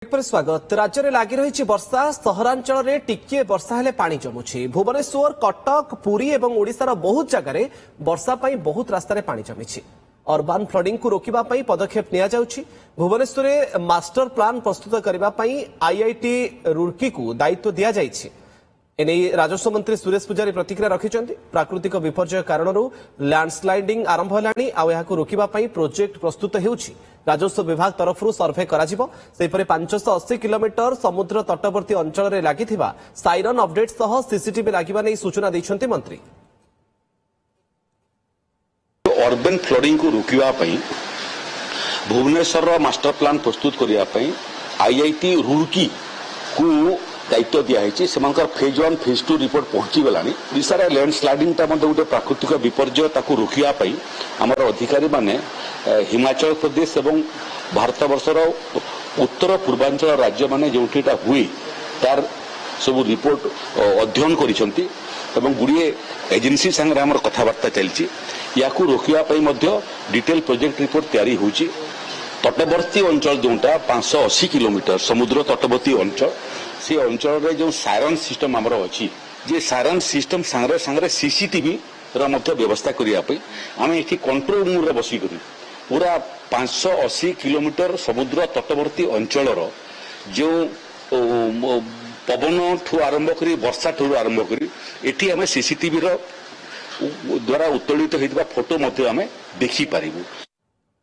पर स्वागत। राज्य में लगी रही वर्षा, सहरांचल में टिके वर्षा हेले पानी जमुछि। भुवनेश्वर, कटक, पुरी और ओडिशार बहुत जगह वर्षा पाई बहुत रास्तार पानी जमिछि। अर्बान फ्लडिंग को रोकवा पदक्षेप निया जाउछि। भुवनेश्वर में मास्टर प्लान प्रस्तुत करने आईआईटी रुड़की को दायित्व दिया जाइछि। एने राजस्व मंत्री सुरेश पूजारी प्रतिक्रिया रखिछन्ति। प्राकृतिक विपर्यय कारण लैंडस्लाइडिंग आरंभ हेलानी आउ रोकवा प्रोजेक्ट प्रस्तुत हेउछि। राजस्व विभाग तरफ सर्भे कराजिबो। सेपरे 580 किलोमीटर समुद्र तटवर्ती अंचल में लागिथिबा साइरन अपडेट सह सीसीटीवी लागिबा नै सूचना दैछन्ति मंत्री। अर्बन फ्लडिंग को रोकवा भुवनेश्वर मास्टर प्लान प्रस्तुत करने आईआईटी रुड़की को दायित्व दिखाई फेज 1 फेज 2 रिपोर्ट पहुंची गलानी। ओडिशा लैंडस्लाइडिंग गोटे प्राकृतिक विपर्यय रोकवाई आमर अधिकारी माने हिमाचल प्रदेश एवं भारत वर्षर उत्तर पूर्वांचल राज्य माने जोटा हुए तार सब रिपोर्ट अध्ययन करिसंती एवं गुड़िए एजेंसी संगे आमर कथबार्ता चलती। या रोकवा डिटेल प्रोजेक्ट रिपोर्ट तैयारी होची। तटवर्ती अंचल जोटा 580 किलोमीटर समुद्र तटवर्ती अंचल से अंचल रे जो सायरन सिस्टम आमर अच्छी जे सायरन सिस्टम सांगरे सांगरे सीसीटीवी व्यवस्था करने आम ये कंट्रोल रूम रे बसिक पूरा 580 किलोमीटर समुद्र तटवर्ती अंचल जो पवन ठू आरंभ कर वर्षा ठू आरंभ कर सीसीटीवी द्वारा उत्तोलित होता फोटो देखी पारिबु।